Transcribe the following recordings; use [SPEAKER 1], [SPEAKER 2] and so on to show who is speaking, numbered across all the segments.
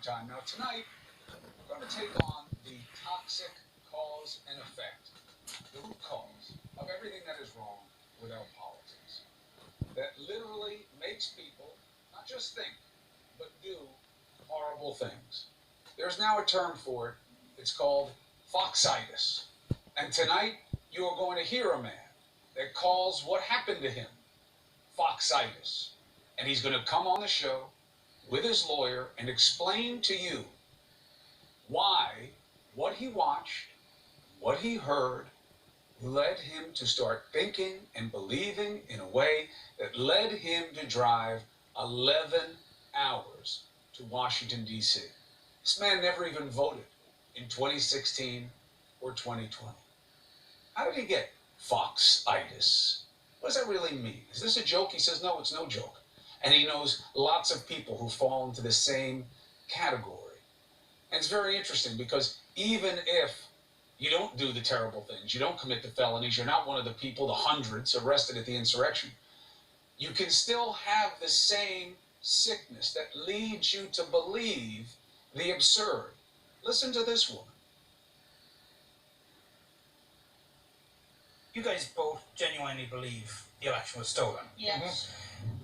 [SPEAKER 1] time. Now, tonight, we're going to take on the toxic cause and effect, the root cause of everything that is wrong with our politics, that literally makes people not just think, but do horrible things. There's now a term for it. It's called FOXITIS. And tonight, you are going to hear a man that calls what happened to him FOXITIS. And he's going to come on the show with his lawyer and explain to you why what he watched, what he heard, led him to start thinking and believing in a way that led him to drive 11 hours to Washington, D.C. This man never even voted in 2016 or 2020. How did he get FOXITIS? What does that really mean? Is this a joke? He says, no, it's no joke. And he knows lots of people who fall into the same category. And it's very interesting because even if you don't do the terrible things, you don't commit the felonies, you're not one of the people, the hundreds arrested at the insurrection, you can still have the same sickness that leads you to believe the absurd. Listen to this woman.
[SPEAKER 2] You guys both genuinely believe the election was stolen?
[SPEAKER 3] Yes.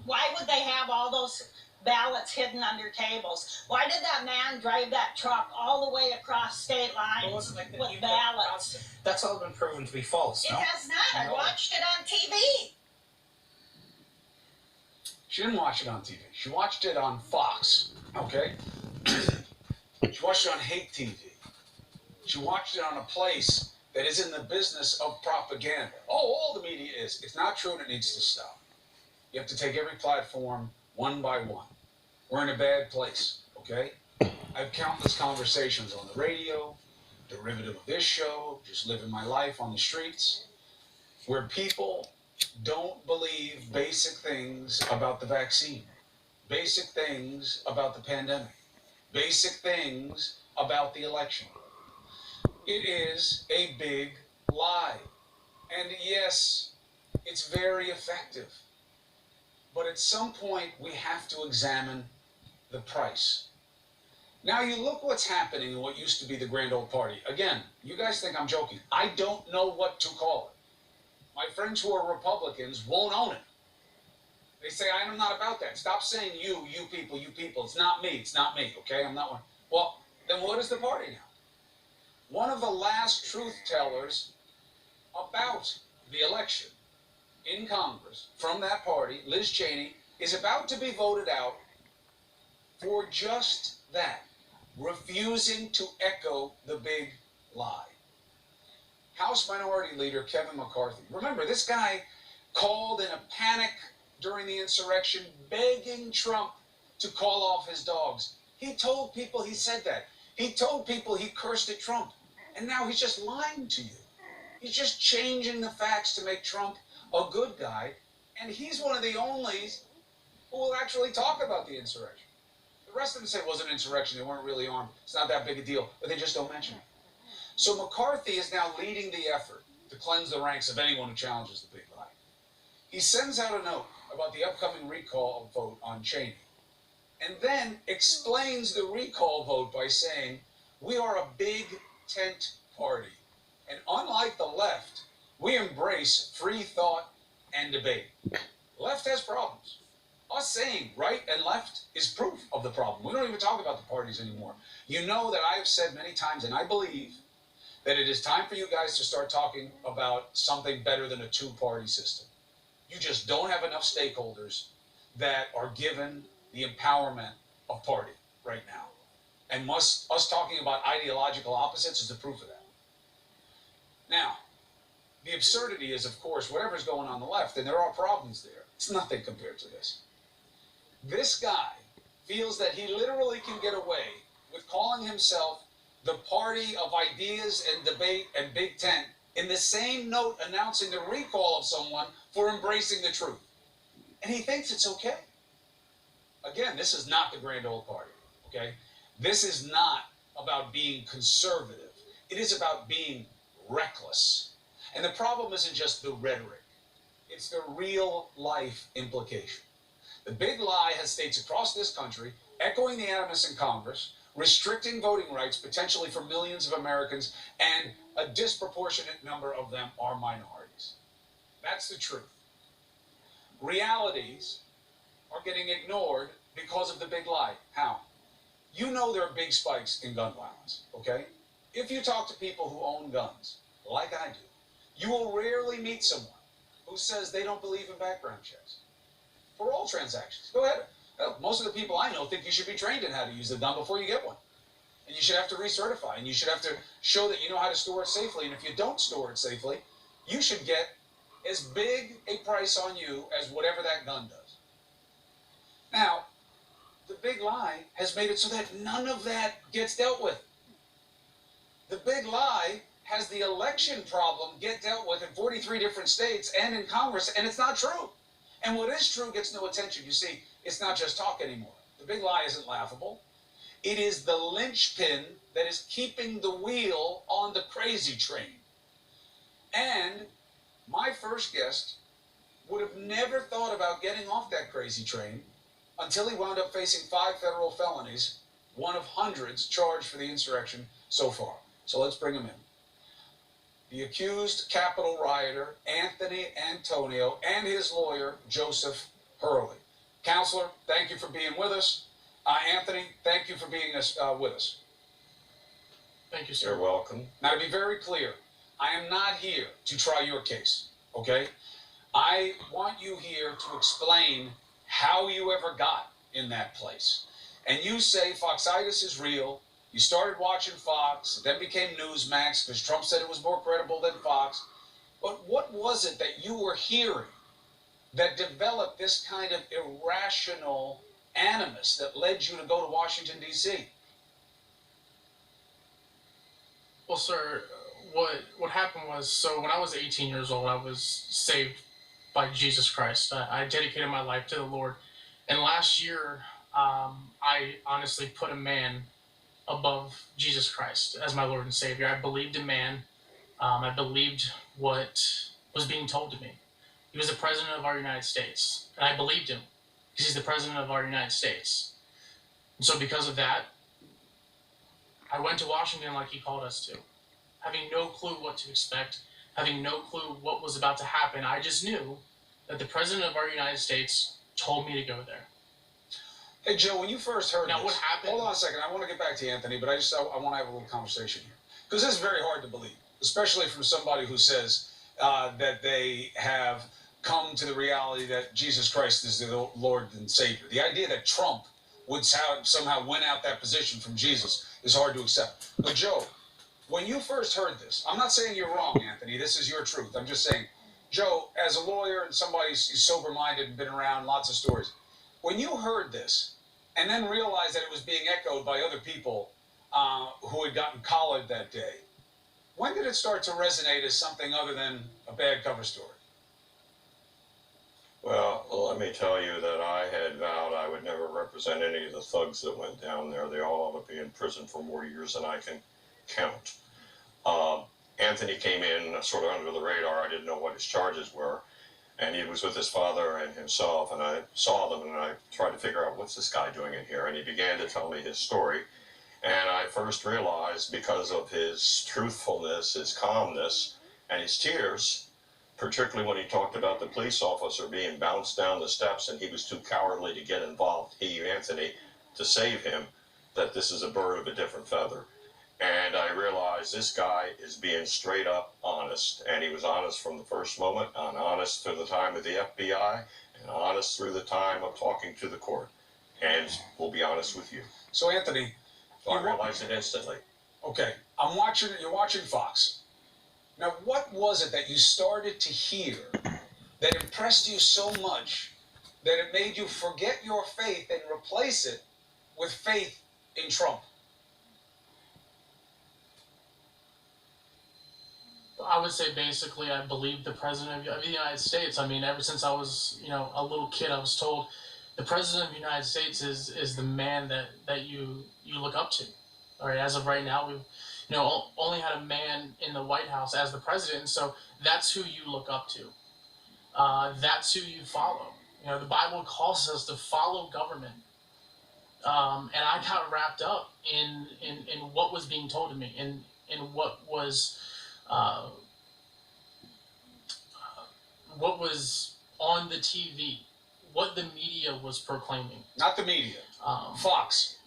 [SPEAKER 3] Why would they have all those ballots hidden under tables? Why did that man drive that truck all the way across state lines with ballots?
[SPEAKER 2] That's all been proven to be false,
[SPEAKER 3] It
[SPEAKER 2] no?
[SPEAKER 3] has not. I watched it on TV.
[SPEAKER 1] She didn't watch it on TV. She watched it on Fox, okay? She watched it on Hate TV. She watched it on a place that is in the business of propaganda. Oh, all the media is. It's not true and it needs to stop. You have to take every platform one by one. We're in a bad place, okay? I have countless conversations on the radio, derivative of this show, just living my life on the streets, where people don't believe basic things about the vaccine, basic things about the pandemic, basic things about the election. It is a big lie. And yes, it's very effective. But at some point, we have to examine the price. Now, you look what's happening in what used to be the grand old party. Again, you guys think I'm joking. I don't know what to call it. My friends who are Republicans won't own it. They say, I'm not about that. Stop saying you people, you people. It's not me, okay? I'm not one. Well, then what is the party now? One of the last truth tellers about the election in Congress from that party, Liz Cheney, is about to be voted out for just that, refusing to echo the big lie. House Minority Leader Kevin McCarthy. Remember, this guy called in a panic during the insurrection, begging Trump to call off his dogs. He told people he said that. He told people he cursed at Trump. And now he's just lying to you. He's just changing the facts to make Trump a good guy. And he's one of the only who will actually talk about the insurrection. The rest of them say it wasn't an insurrection. They weren't really armed. It's not that big a deal. But they just don't mention it. So McCarthy is now leading the effort to cleanse the ranks of anyone who challenges the big lie. He sends out a note about the upcoming recall vote on Cheney, and then explains the recall vote by saying, we are a big tent party. And unlike the left, we embrace free thought and debate. Left has problems. Us saying right and left is proof of the problem. We don't even talk about the parties anymore. You know that I have said many times, and I believe that it is time for you guys to start talking about something better than a two-party system. You just don't have enough stakeholders that are given the empowerment of party right now. And us talking about ideological opposites is the proof of that. Now, the absurdity is, of course, whatever's going on the left, and there are problems there. It's nothing compared to this. This guy feels that he literally can get away with calling himself the party of ideas and debate and big tent in the same note announcing the recall of someone for embracing the truth. And he thinks it's okay. Again, this is not the grand old party, okay? This is not about being conservative. It is about being reckless. And the problem isn't just the rhetoric. It's the real life implication. The big lie has states across this country echoing the animus in Congress, restricting voting rights potentially for millions of Americans, and a disproportionate number of them are minorities. That's the truth. Realities are getting ignored because of the big lie. How? You know there are big spikes in gun violence, okay? If you talk to people who own guns, like I do, you will rarely meet someone who says they don't believe in background checks for all transactions. Go ahead. Hell, most of the people I know think you should be trained in how to use the gun before you get one. And you should have to recertify, and you should have to show that you know how to store it safely. And if you don't store it safely, you should get as big a price on you as whatever that gun does. Now, the big lie has made it so that none of that gets dealt with. The big lie has the election problem get dealt with in 43 different states and in Congress, and it's not true. And what is true gets no attention. You see, it's not just talk anymore. The big lie isn't laughable. It is the linchpin that is keeping the wheel on the crazy train. And my first guest would have never thought about getting off that crazy train until he wound up facing 5 federal felonies, one of hundreds charged for the insurrection so far. So let's bring him in. The accused Capitol rioter, Anthony Antonio, and his lawyer, Joseph Hurley. Counselor, thank you for being with us. Anthony, thank you for being with us.
[SPEAKER 4] Thank you, sir.
[SPEAKER 5] You're welcome.
[SPEAKER 1] Now, to be very clear, I am not here to try your case, okay? I want you here to explain how you ever got in that place. And you say FOXITIS is real. You started watching Fox, then became Newsmax because Trump said it was more credible than Fox. But what was it that you were hearing that developed this kind of irrational animus that led you to go to Washington, D.C.?
[SPEAKER 4] Well, sir, what happened was, so when I was 18 years old, I was saved by Jesus Christ. I dedicated my life to the Lord. And last year, I honestly put a man above Jesus Christ as my Lord and Savior. I believed in man. I believed what was being told to me. He was the President of our United States. And I believed him because he's the President of our United States. And so because of that, I went to Washington like he called us to, having no clue what to expect, having no clue what was about to happen. I just knew that the President of our United States told me to go there.
[SPEAKER 1] Hey, Joe, when you first heard
[SPEAKER 4] Now,
[SPEAKER 1] this,
[SPEAKER 4] what happened?
[SPEAKER 1] Hold on a second. I want to get back to Anthony, but I want to have a little conversation here. Because this is very hard to believe, especially from somebody who says that they have come to the reality that Jesus Christ is the Lord and Savior. The idea that Trump would somehow win out that position from Jesus is hard to accept. But Joe, when you first heard this, I'm not saying you're wrong, Anthony. This is your truth. I'm just saying, Joe, as a lawyer and somebody who's sober-minded and been around lots of stories, when you heard this and then realized that it was being echoed by other people who had gotten collared that day, when did it start to resonate as something other than a bad cover story?
[SPEAKER 5] Well, let me tell you that I had vowed I would never represent any of the thugs that went down there. They all ought to be in prison for more years than I can count. Anthony came in sort of under the radar. I didn't know what his charges were. And he was with his father and himself, and I saw them, and I tried to figure out, what's this guy doing in here? And he began to tell me his story. And I first realized, because of his truthfulness, his calmness, and his tears, particularly when he talked about the police officer being bounced down the steps and he was too cowardly to get involved, Anthony, to save him, that this is a bird of a different feather. And I realized this guy is being straight up honest. And he was honest from the first moment, and honest through the time of the FBI, and honest through the time of talking to the court. And we'll be honest with you.
[SPEAKER 1] So, Anthony,
[SPEAKER 5] So I realized it instantly.
[SPEAKER 1] okay, you're watching Fox. Now, what was it that you started to hear that impressed you so much that it made you forget your faith and replace it with faith in Trump?
[SPEAKER 4] I would say basically I believe the President of the United States. I mean, ever since I was, a little kid, I was told the President of the United States is the man that you look up to. All right, as of right now, we've only had a man in the White House as the president, so that's who you look up to. That's who you follow. The Bible calls us to follow government. And I got wrapped up in what was being told to me, in uh, what was on the TV, what the media was proclaiming.
[SPEAKER 1] Not the media. Fox.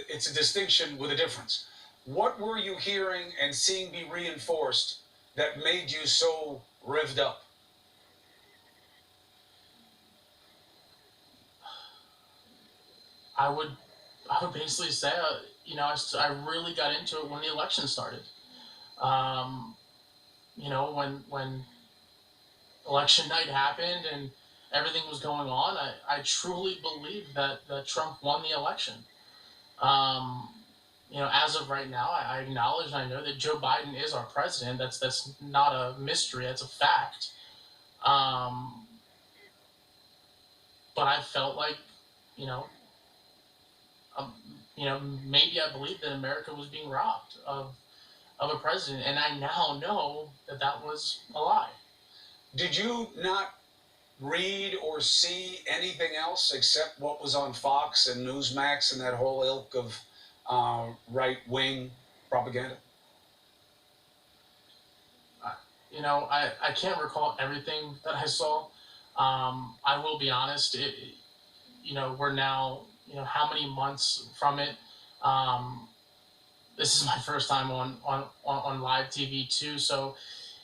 [SPEAKER 1] It's a distinction with a difference. What were you hearing and seeing be reinforced that made you so revved up?
[SPEAKER 4] I would basically say, I really got into it when the election started. When election night happened and everything was going on, I truly believed that Trump won the election. As of right now, I acknowledge and I know that Joe Biden is our president. That's not a mystery. That's a fact. But I felt like, you know, maybe I believed that America was being robbed of a president, and I now know that was a lie.
[SPEAKER 1] Did you not read or see anything else except what was on Fox and Newsmax and that whole ilk of right-wing propaganda?
[SPEAKER 4] I can't recall everything that I saw. I will be honest. We're now, how many months from it? This is my first time on live TV too, so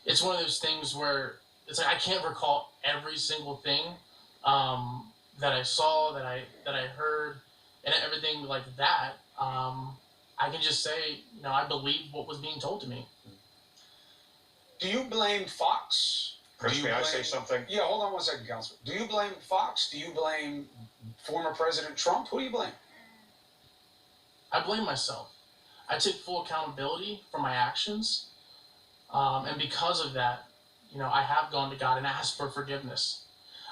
[SPEAKER 4] it's one of those things where it's like I can't recall every single thing that I saw, that I heard, and everything like that. I can just say, I believe what was being told to me.
[SPEAKER 1] Do you blame Fox?
[SPEAKER 5] Chris, may I say something?
[SPEAKER 1] Yeah, hold on one second, Counselor. Do you blame Fox? Do you blame former President Trump? Who do you blame?
[SPEAKER 4] I blame myself. I take full accountability for my actions. And because of that, I have gone to God and asked for forgiveness.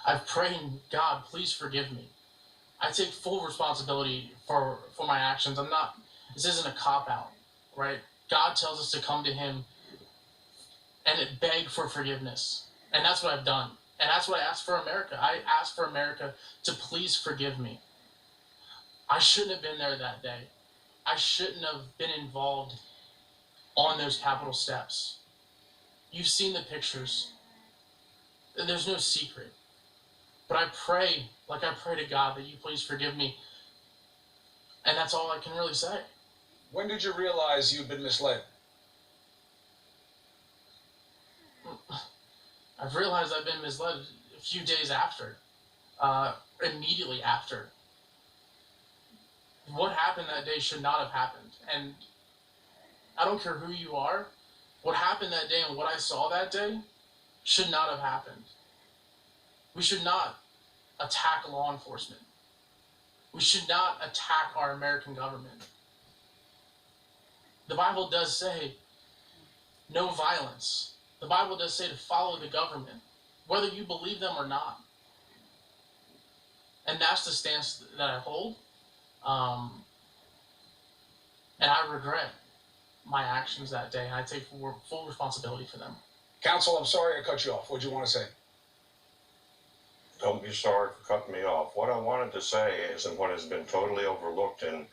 [SPEAKER 4] I've prayed, God, please forgive me. I take full responsibility for my actions. This isn't a cop-out, right? God tells us to come to him and beg for forgiveness. And that's what I've done. And that's what I asked for America. I asked for America to please forgive me. I shouldn't have been there that day. I shouldn't have been involved on those Capitol steps. You've seen the pictures. There's no secret. But I pray, like I pray to God, that you please forgive me. And that's all I can really say.
[SPEAKER 1] When did you realize you'd been misled?
[SPEAKER 4] I've realized I've been misled a few days after. Immediately after. What happened that day should not have happened. And I don't care who you are, what happened that day and what I saw that day should not have happened. We should not attack law enforcement. We should not attack our American government. The Bible does say no violence. The Bible does say to follow the government, whether you believe them or not. And that's the stance that I hold. And I regret my actions that day, and I take full responsibility for them.
[SPEAKER 1] Counsel, I'm sorry I cut you off. What do you want to say?
[SPEAKER 5] Don't be sorry for cutting me off. What I wanted to say is, and what has been totally overlooked in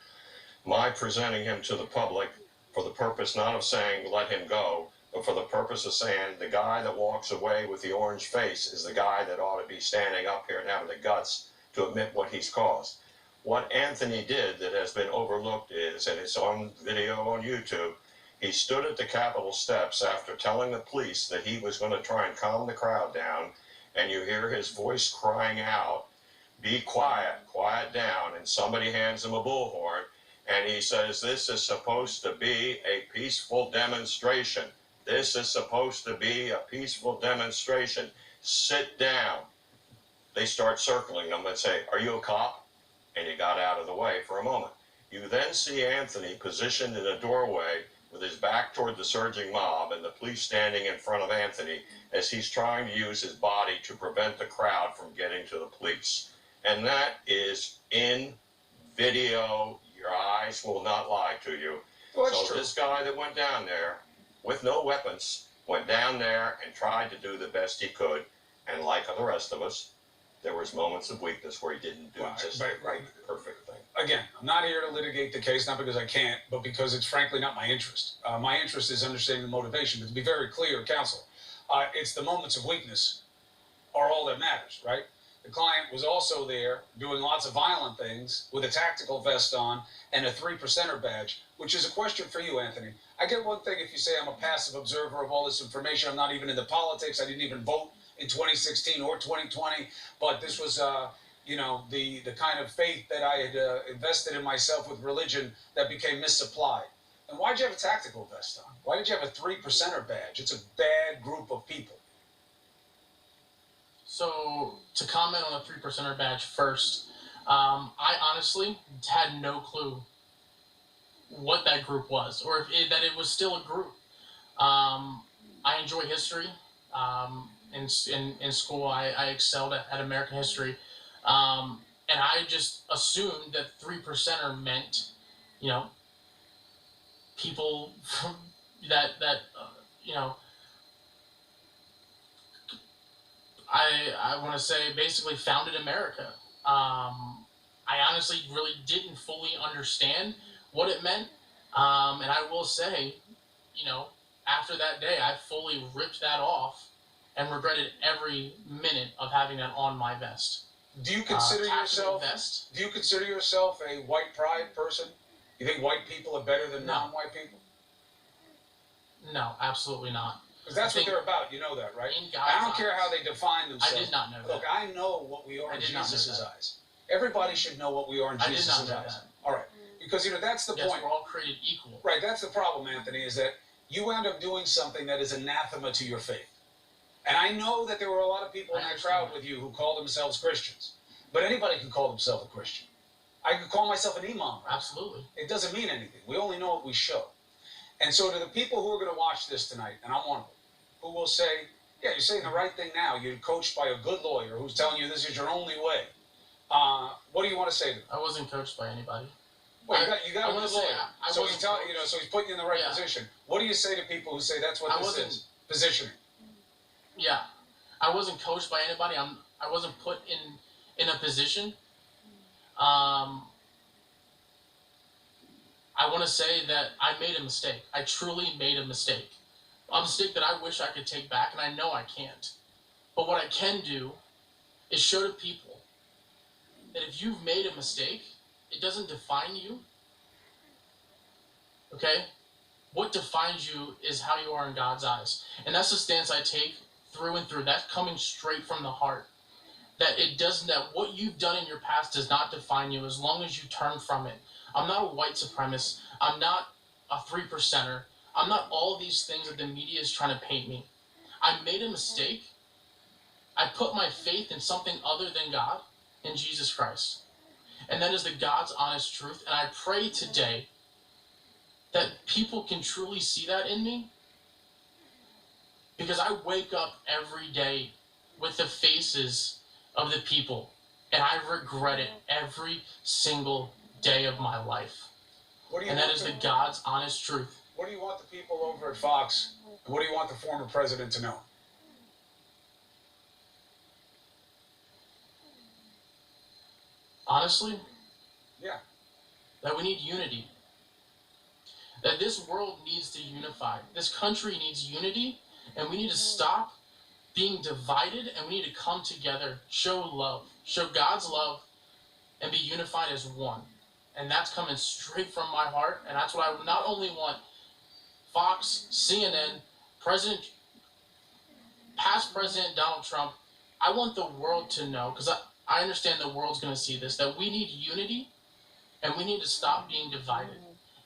[SPEAKER 5] my presenting him to the public for the purpose not of saying let him go, but for the purpose of saying the guy that walks away with the orange face is the guy that ought to be standing up here and having the guts to admit what he's caused. What Anthony did that has been overlooked is, and it's on video on YouTube, he stood at the Capitol steps after telling the police that he was going to try and calm the crowd down, and you hear his voice crying out, "Be quiet, quiet down," and somebody hands him a bullhorn, and he says, "This is supposed to be a peaceful demonstration. This is supposed to be a peaceful demonstration. Sit down." They start circling him and say, "Are you a cop?" And he got out of the way for a moment. You then see Anthony positioned in a doorway with his back toward the surging mob and the police standing in front of Anthony as he's trying to use his body to prevent the crowd from getting to the police. And that is in video. Your eyes will not lie to you.
[SPEAKER 1] Well,
[SPEAKER 5] so this guy that went down there with no weapons went down there and tried to do the best he could. And like the rest of us, There was moments of weakness where he didn't do just the right, perfect thing.
[SPEAKER 1] Again, I'm not here to litigate the case, not because I can't, but because it's frankly not my interest. My interest is understanding the motivation. But to be very clear, counsel, it's the moments of weakness are all that matters, right? The client was also there doing lots of violent things with a tactical vest on and a 3%er badge, which is a question for you, Anthony. I get one thing if you say I'm a passive observer of all this information. I'm not even into politics. I didn't even vote in 2016 or 2020, but this was, the kind of faith that I had invested in myself with religion that became misapplied. And why'd you have a tactical vest on? Why did you have a 3%er badge? It's a bad group of people.
[SPEAKER 4] So, to comment on the 3%er badge first, I honestly had no clue what that group was, or that it was still a group. I enjoy history. In school, I excelled at American history. And I just assumed that 3%er meant, people that I want to say basically founded America. I honestly really didn't fully understand what it meant. And I will say, after that day, I fully ripped that off and regretted every minute of having that on my vest.
[SPEAKER 1] Do you consider yourself a white pride person? You think white people are better than non-white people?
[SPEAKER 4] No, absolutely not.
[SPEAKER 1] Because that's what they're about. You know that, right? I don't care how they define themselves.
[SPEAKER 4] I did not know that.
[SPEAKER 1] Look, I know what we are in Jesus' eyes. Everybody should know what we are in Jesus' eyes. All right. Because, that's the point.
[SPEAKER 4] We're all created equal.
[SPEAKER 1] Right. That's the problem, Anthony, is that you end up doing something that is anathema to your faith. And I know that there were a lot of people in that crowd with you who called themselves Christians. But anybody can call themselves a Christian. I could call myself an imam.
[SPEAKER 4] Absolutely.
[SPEAKER 1] It doesn't mean anything. We only know what we show. And so to the people who are going to watch this tonight, and I'm one of them, who will say, yeah, you're saying the right thing now. You're coached by a good lawyer who's telling you this is your only way. What do you want to say to them?
[SPEAKER 4] I wasn't coached by anybody.
[SPEAKER 1] Well, you got a good lawyer. So he's putting you in the right position. What do you say to people who say that's what this is? Positioning.
[SPEAKER 4] Yeah. I wasn't coached by anybody. I wasn't put in a position. I want to say that I made a mistake. I truly made a mistake. A mistake that I wish I could take back, and I know I can't. But what I can do is show to people that if you've made a mistake, it doesn't define you. Okay? What defines you is how you are in God's eyes. And that's the stance I take through and through. That's coming straight from the heart. That what you've done in your past does not define you as long as you turn from it. I'm not a white supremacist. I'm not a 3%er. I'm not all these things that the media is trying to paint me. I made a mistake. I put my faith in something other than God, in Jesus Christ. And that is the God's honest truth. And I pray today that people can truly see that in me. Because I wake up every day with the faces of the people. And I regret it every single day of my life. And that is the God's honest truth.
[SPEAKER 1] What do you want the people over at Fox, and what do you want the former president to know?
[SPEAKER 4] Honestly?
[SPEAKER 1] Yeah.
[SPEAKER 4] That we need unity. That this world needs to unify. This country needs unity, and we need to stop being divided, and we need to come together, show love, show God's love, and be unified as one. And that's coming straight from my heart, and that's what I not only want Fox, CNN, past President Donald Trump, I want the world to know, because I understand the world's going to see this, that we need unity, and we need to stop being divided.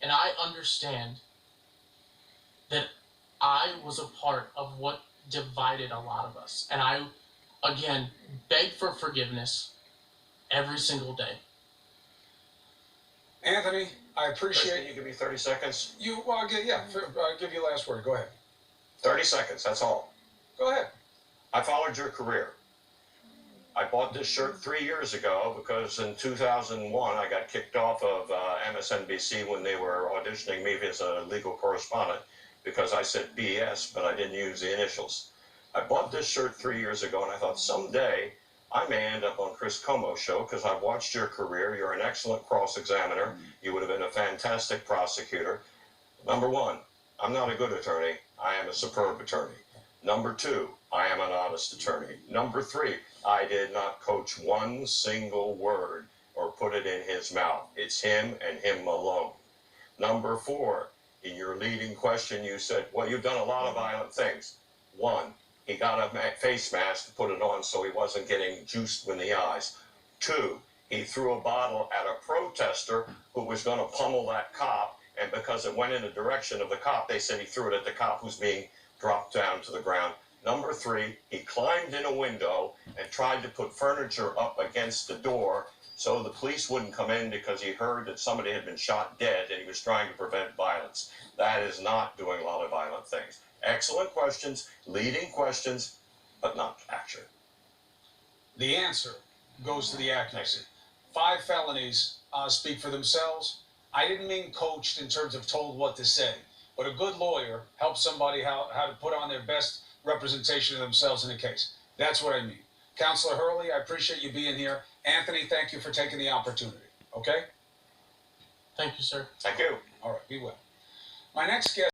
[SPEAKER 4] And I understand that I was a part of what divided a lot of us. And I, again, beg for forgiveness every single day.
[SPEAKER 1] Anthony, I appreciate...
[SPEAKER 5] Can you give me 30 seconds?
[SPEAKER 1] I'll give you last word. Go ahead.
[SPEAKER 5] 30 seconds, that's all.
[SPEAKER 1] Go ahead.
[SPEAKER 5] I followed your career. I bought this shirt 3 years ago because in 2001 I got kicked off of MSNBC when they were auditioning me as a legal correspondent because I said BS, but I didn't use the initials. I bought this shirt 3 years ago and I thought someday I may end up on Chris Como's show because I've watched your career. You're an excellent cross-examiner. You would have been a fantastic prosecutor. Number one, I'm not a good attorney. I am a superb attorney. Number two, I am an honest attorney. Number three, I did not coach one single word or put it in his mouth. It's him and him alone. Number four, in your leading question, you said, well, you've done a lot of violent things. One, he got a face mask to put it on so he wasn't getting juiced in the eyes. Two, he threw a bottle at a protester who was going to pummel that cop, and because it went in the direction of the cop, they said he threw it at the cop who's being dropped down to the ground. Number three, he climbed in a window and tried to put furniture up against the door so the police wouldn't come in because he heard that somebody had been shot dead and he was trying to prevent violence. That is not doing a lot of violent things. Excellent questions, leading questions, but not accurate.
[SPEAKER 1] The answer goes to the accuracy. 5 felonies speak for themselves. I didn't mean coached in terms of told what to say, but a good lawyer helps somebody how to put on their best representation of themselves in a case. That's what I mean. Counselor Hurley, I appreciate you being here. Anthony, thank you for taking the opportunity. Okay?
[SPEAKER 4] Thank you, sir.
[SPEAKER 5] Thank you.
[SPEAKER 1] All right, be well. My next guest